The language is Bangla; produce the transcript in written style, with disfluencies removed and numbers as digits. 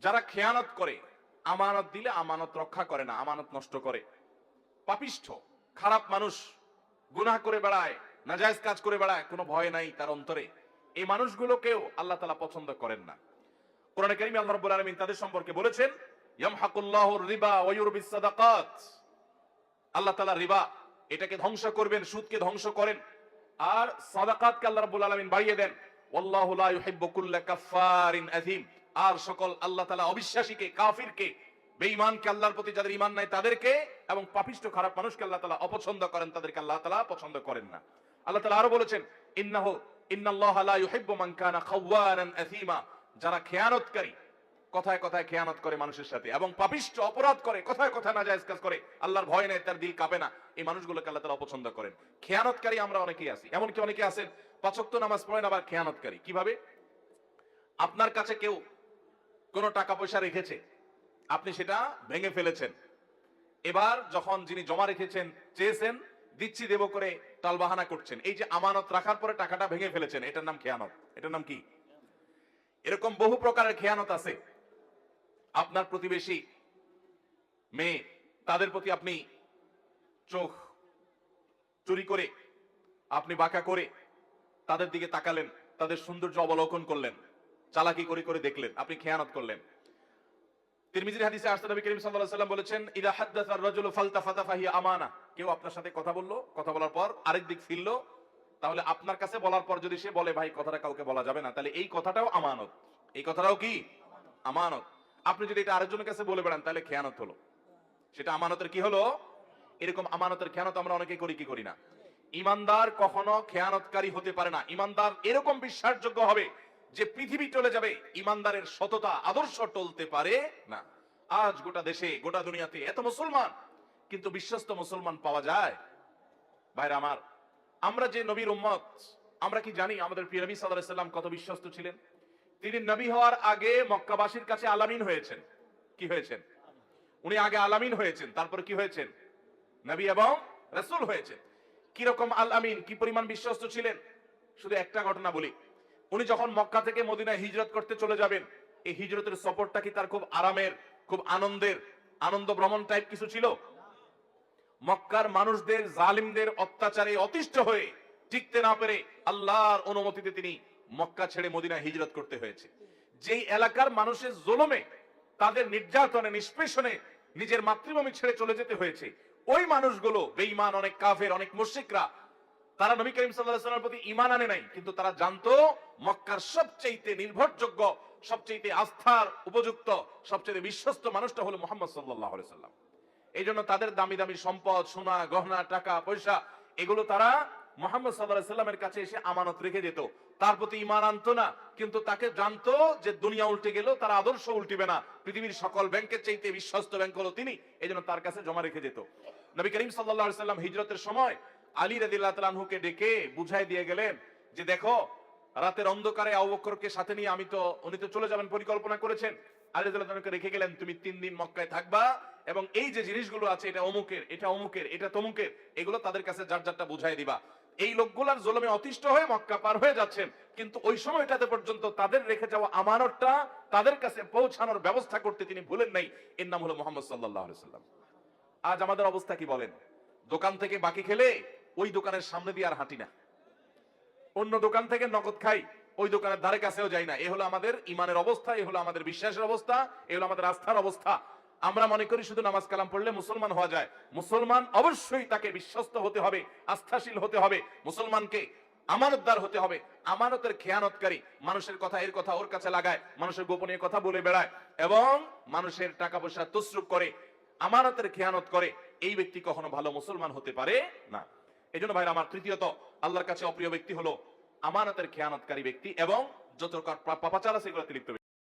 যারা খেয়ানত করে, আমানত দিলে আমানত রক্ষা করে না, আমানত নষ্ট করে, পাপিষ্ঠ খারাপ মানুষ, গুনাহ করে বেড়ায়, নাজায়েজ কাজ করে বেড়ায়, কোনো ভয় নাই তার অন্তরে, এই মানুষগুলোকেও আল্লাহ তাআলা পছন্দ করেন না। কোরআনে কারীমে আল্লাহ রাব্বুল আলামিন তাদের সম্পর্কে বলেছেন, ইয়ামহাকুল্লাহুর রিবা ওয়া ইউরবিস সাদাকাত। আল্লাহ তাআলা রিবা এটাকে ধ্বংস করবেন, সুদকে ধ্বংস করেন, আর সাদাকাতকে আল্লাহ রাব্বুল আলামিন বাড়িয়ে দেন। ওয়াল্লাহু লা ইউহিব্বু কুল্লা কাফফারিন আযীম। আর সকল আল্লাহ তাআলা অবিশ্বাসীকে, কাফিরকে, বেঈমানকে, আল্লাহর প্রতি যাদের ঈমান নাই তাদেরকে, এবং পাপিষ্ঠ খারাপ মানুষকে আল্লাহ তাআলা অপছন্দ করেন, তাদেরকে আল্লাহ তাআলা পছন্দ করেন না। আল্লাহ তাআলা আরো বলেছেন, ইন্নাল্লাহা লা ইউহিব্বু মান কানা খাওয়ানান আযীমা। যারা খেয়ানতকারী, কথায় কথায় খেয়ানত করে মানুষের সাথে, এবং পাপিষ্ঠ অপরাধ করে, কথায় কথায় নাজায়েজ কাজ করে, আল্লাহর ভয় নেই, তার দিল কাঁপে না, এই মানুষগুলোকে আল্লাহ তাআলা অপছন্দ করেন। খেয়ানতকারী আমরা অনেকেই আছি, এমনকি অনেকে আছেন ৫ ওয়াক্ত নামাজ পড়েন আবার খেয়ানতকারী। কিভাবে? আপনার কাছে কেউ কোনো টাকা পয়সা রেখেছে, আপনি সেটা ভেঙে ফেলেছেন। এবার যখন যিনি জমা রেখেছেন চেয়েছেন, দিচ্ছি দেব করে টালবাহানা করছেন। এই যে আমানত রাখার পরে টাকাটা ভেঙে ফেলেছেন, এটার নাম খেয়ানত। এটার নাম কি? এরকম বহু প্রকারের খেয়ানত আছে। আপনার প্রতিবেশী মেয়ে, তাদের প্রতি আপনি চোখ চুরি করে, আপনি বাঁকা করে তাদের দিকে তাকালেন, তাদের সৌন্দর্য অবলোকন করলেন, চালাকি করে করে দেখলেন, আপনি খেয়ানত করলেন। তিরমিজির হাদিসে আসছে, নবী করিম সাল্লাল্লাহু আলাইহি ওয়াসাল্লাম বলেছেন, ইযা হাদাসা আর-রাজুলু ফালতাফাতা ফাহিয়া আমানা। কেউ আপনার সাথে কথা বললো, কথা বলার পর আরেক দিক ফিরলো, তাহলে আপনার কাছে বলার পর যদি সে বলে ভাই কথাটা কাউকে বলা যাবে না, তাহলে এই কথাটাও আমানত। এই কথাটাও কি? আমানত। আপনি যদি এটা আরেকজনের কাছে বলে বেড়ান, তাহলে খেয়ানত হলো। সেটা আমানতের কি হলো? এরকম আমানতের খেয়ানত আমরা অনেকে করি, কি করি না? ইমানদার কখনো খেয়ানতকারী হতে পারে না। ইমানদার এরকম বিশ্বাসযোগ্য হবে যে পৃথিবী চলে যাবে, ইমানদারের সততা আদর্শ টলতে পারে না। আজ গোটা দেশে, গোটা দুনিয়াতে এত মুসলমান, কিন্তু বিশ্বস্ত মুসলমান পাওয়া যায়? ভাইরা আমার, আমরা যে নবীর উম্মত, আমরা কি জানি আমাদের প্রিয় নবী সাল্লাল্লাহু আলাইহি ওয়াসাল্লাম কত বিশ্বস্ত ছিলেন? তিনি নবী হওয়ার আগে মক্কাবাসীর কাছে আলামিন হয়েছেন। কি হয়েছেন? উনি আগে আলামিন হয়েছেন, তারপর কি হয়েছেন? নবী এবং রাসূল হয়েছেন। কিরকম আলামিন, কি পরিমাণ বিশ্বস্ত ছিলেন? শুধু একটা ঘটনা বলি। উনি যখন মক্কা থেকে মদিনায় হিজরত করতে চলে যাবেন, এই হিজরতের সফরটা কি তার খুব আরামের, খুব আনন্দের, আনন্দ ভ্রমণ টাইপ কিছু ছিল? মক্কার মানুষদের, জালিমদের অত্যাচারে অতিষ্ঠ হয়ে টিকতে না পেরে আল্লাহর অনুমতিতে তিনি মক্কা ছেড়ে মদিনায় হিজরত করতে হয়েছে। যেই এলাকার মানুষের জুলুমে, তাদের নির্যাতনে, নিষ্পেষণে নিজের মাতৃভূমি ছেড়ে চলে যেতে হয়েছে, ওই মানুষগুলো বেঈমান, অনেক কাফের, অনেক মুশরিকরা, তারা নবী করিম সাল্লাল্লাহু আলাইহি ওয়াসাল্লামের প্রতি ঈমান আনে নাই, কিন্তু তারা জানতো মক্কার সবচেয়ে নির্ভরযোগ্য, সবচেয়ে আস্থার উপযুক্ত, সবচেয়ে বিশ্বস্ত মানুষটা হলো মুহাম্মদ সাল্লাল্লাহু আলাইহি ওয়াসাল্লাম। এই জন্য তাদের দামি দামি সম্পদ, সোনা গহনা, টাকা পয়সা, এগুলো তারা মুহাম্মদ সাল্লাল্লাহু আলাইহি ওয়াসাল্লামের কাছে এসে আমানত রেখে যেত। তার প্রতি ঈমান আনতো না, কিন্তু তাকে জানতো যে দুনিয়া উল্টে গেল, তার আদর্শ উল্টিবে না, পৃথিবীর সকল ব্যাংকের চাইতে বিশ্বস্ত ব্যাংক হলো তিনি, এই জন্য তার কাছে জমা রেখে যেত। নবী করিম সাল্লাল্লাহু আলাইহি ওয়াসাল্লাম হিজরতের সময় আলী রাদিয়াল্লাহু তাআলা আনহুকে ডেকে বুঝাই দিয়ে গেলেন যে দেখো, রাতের অন্ধকারে আবু বকরকে সাথে নিয়ে উনি তো চলে যাবেন পরিকল্পনা করেছেন, আলী রাদিয়াল্লাহু তাআলাকে রেখে গেলেন, তুমি 3 দিন মক্কায় থাকবা, এবং এই যে জিনিসগুলো আছে, এটা অমুকের, এটা অমুকের, এটা তমুকের, এগুলো তাদের কাছে যার যারটা বুঝাই দিবা। এই লোকগুলার জুলুমে অতিষ্ঠ হয়ে মক্কা পার হয়ে যাচ্ছেন, কিন্তু ওই সময়টাতে পর্যন্ত তাদের রেখে যাওয়া আমানতটা তাদের কাছে পৌঁছানোর ব্যবস্থা করতে তিনি ভুলেন নাই। এর নাম হলো মুহাম্মদ সাল্লাল্লাহু আলাইহি ওয়াসাল্লাম। আজ আমাদের অবস্থা কি বলেন? দোকান থেকে বাকি খেলে ওই দোকানের সামনে দিয়ে আর হাঁটি না, অন্য দোকান থেকে নগদ খাই, ওই দোকানের ধারে কাছেও যাই না। এ হলো আমাদের ইমানের অবস্থা, এ হলো আমাদের বিশ্বাসের অবস্থা, এ হলো আমাদের আস্থার অবস্থা। আমরা মনে করি শুধু নামাজ কালাম পড়লে মুসলমান হওয়া যায়। মুসলমান অবশ্যই তাকে বিশ্বস্ত হতে হবে, আস্থাশীল হতে হবে, মুসলমানকে আমানতদার হতে হবে। আমানতের খেয়ানতকারী, মানুষের কথা এর কথা ওর কাছে লাগায়, মানুষের গোপনীয় কথা বলে বেড়ায়, এবং মানুষের টাকা পয়সা তসরুপ করে, আমানতের খেয়ানত করে, এই ব্যক্তি কখনো ভালো মুসলমান হতে পারে না। এই জন্য ভাইরা আমার, তৃতীয়ত আল্লাহর কাছে অপ্রিয় ব্যক্তি হলো আমানতের খেয়ানতকারী ব্যক্তি, এবং যত পাপাচার আছে এগুলোতে লিপ্ত।